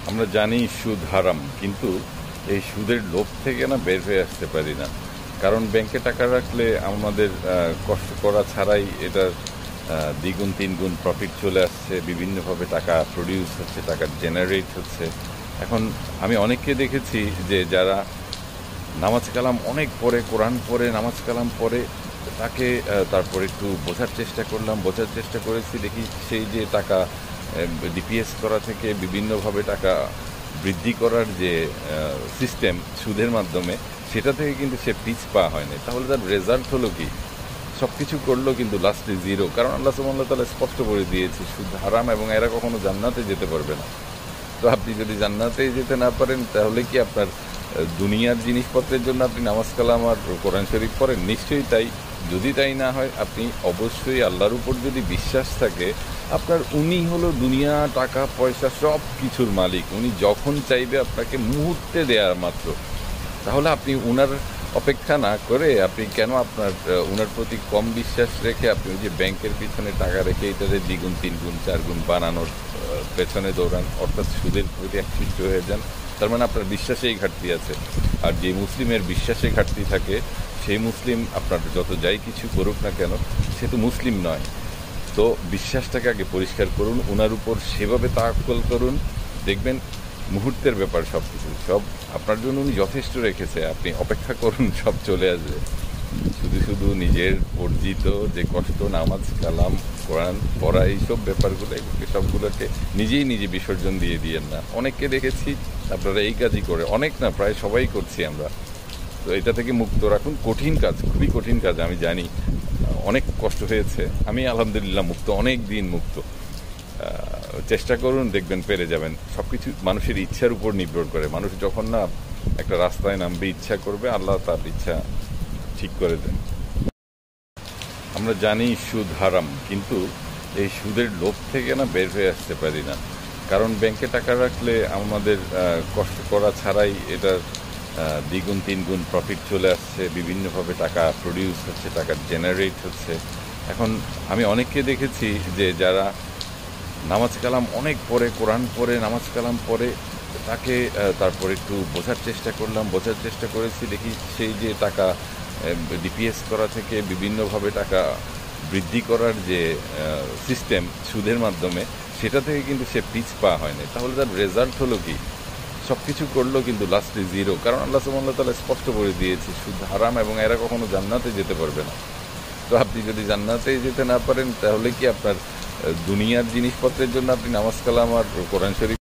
আমরা জানি সুদ হারাম, কিন্তু এই সুদের লোভ থেকে না বের হয়ে আসতে পারি না। কারণ ব্যাংকে টাকা রাখলে আমাদের কষ্ট করা ছাড়াই এটার দ্বিগুণ তিনগুণ প্রফিট চলে আসছে, বিভিন্নভাবে টাকা প্রডিউস হচ্ছে, টাকা জেনারেট হচ্ছে। এখন আমি অনেককে দেখেছি যে যারা নামাজ কালাম অনেক পড়ে, কোরআন পড়ে, নামাজ কালাম পড়ে, তাকে তারপর একটু বোঝার চেষ্টা করেছি, দেখি সেই যে টাকা ডিপিএস করা থেকে বিভিন্নভাবে টাকা বৃদ্ধি করার যে সিস্টেম সুদের মাধ্যমে, সেটা থেকে কিন্তু সে পিছপা হয়নি। তাহলে তার রেজাল্ট হলো কি? সব কিছু করলো কিন্তু লাস্টে জিরো। কারণ আল্লাহ সুবহানাহু ওয়া তাআলা স্পষ্ট করে দিয়েছে সুদ হারাম এবং এরা কখনো জান্নাতে যেতে পারবে না। তো আপনি যদি জান্নাতে যেতে না পারেন, তাহলে কি আপনার দুনিয়ার জিনিসপত্রের জন্য আপনি নামাজ কালাম আর কোরআন শরীফ পড়েন? নিশ্চয়ই তাই। যদি তাই না হয়, আপনি অবশ্যই আল্লাহর উপর যদি বিশ্বাস থাকে, আপনার উনি হলো দুনিয়া, টাকা পয়সা সব কিছুর মালিক। উনি যখন চাইবে আপনাকে মুহূর্তে দেওয়ার মাত্র। তাহলে আপনি উনার অপেক্ষা না করে আপনি কেন আপনার উনার প্রতি কম বিশ্বাস রেখে আপনি ওই যে ব্যাংকের পিছনে টাকা রেখে এটাতে দ্বিগুণ তিনগুণ চারগুণ বানানোর পেছনে দৌড়ান, অর্থাৎ সুদের প্রতি আকৃষ্ট হয়ে যান? তার মানে আপনার বিশ্বাসেই ঘাটতি আছে। আর যে মুসলিমের বিশ্বাসে ঘাটতি থাকে, সেই মুসলিম আপনার যত যাই কিছু করুক না কেন, সে তো মুসলিম নয়। তো বিশ্বাসটাকে আগে পরিষ্কার করুন, ওনার উপর সেভাবে তাওয়াক্কুল করুন, দেখবেন মুহূর্তের ব্যাপার সব কিছু। সব আপনার জন্য উনি যথেষ্ট রেখেছে, আপনি অপেক্ষা করুন, সব চলে আসবে। শুধু শুধু নিজের অর্জিত যে কষ্ট, নামাজ কালাম কোরআন পড়া, এইসব ব্যাপারগুলো, সবগুলোকে নিজে বিসর্জন দিয়ে দিয়েন না। অনেককে দেখেছি আপনারা এই কাজই করে, অনেক না প্রায় সবাই করছি আমরা। তো এটা থেকে মুক্ত রাখুন। কঠিন কাজ, খুবই কঠিন কাজ, আমি জানি, অনেক কষ্ট হয়েছে। আমি আলহামদুলিল্লাহ মুক্ত, অনেক দিন মুক্ত। চেষ্টা করুন, দেখবেন পেরে যাবেন। সব কিছু মানুষের ইচ্ছার উপর নির্ভর করে। মানুষ যখন না একটা রাস্তায় নামবে, ইচ্ছা করবে, আল্লাহ তার ইচ্ছা ঠিক করে দেন। আমরা জানি সুদ হারাম, কিন্তু এই সুদের লোভ থেকে না বের হয়ে আসতে পারি না। কারণ ব্যাংকে টাকা রাখলে আমাদের কষ্ট করা ছাড়াই এটার দ্বিগুণ তিনগুণ প্রফিট চলে আসছে, বিভিন্নভাবে টাকা প্রডিউস হচ্ছে, টাকা জেনারেট হচ্ছে। এখন আমি অনেককে দেখেছি যে যারা নামাজ কালাম অনেক পড়ে, কোরআন পড়ে, নামাজ কালাম পড়ে, তাকে তারপর একটু বোঝার চেষ্টা করেছি, দেখি সেই যে টাকা ডিপিএস করা থেকে বিভিন্নভাবে টাকা বৃদ্ধি করার যে সিস্টেম সুদের মাধ্যমে, সেটা থেকে কিন্তু সে পিছপা হয়নি। তাহলে তার রেজাল্ট হলো কি? সব কিছু করলো কিন্তু লাস্টে জিরো। কারণ আল্লাহ সুবহানাহু ওয়া তাআলা স্পষ্ট করে দিয়েছে সুদ হারাম এবং এরা কখনো জান্নাতে যেতে পারবে না। তো আপনি যদি জান্নাতে যেতে না পারেন, তাহলে কি আপনার দুনিয়ার জিনিসপত্রের জন্য আপনি নামাজ কালাম আর কোরআন শরীফ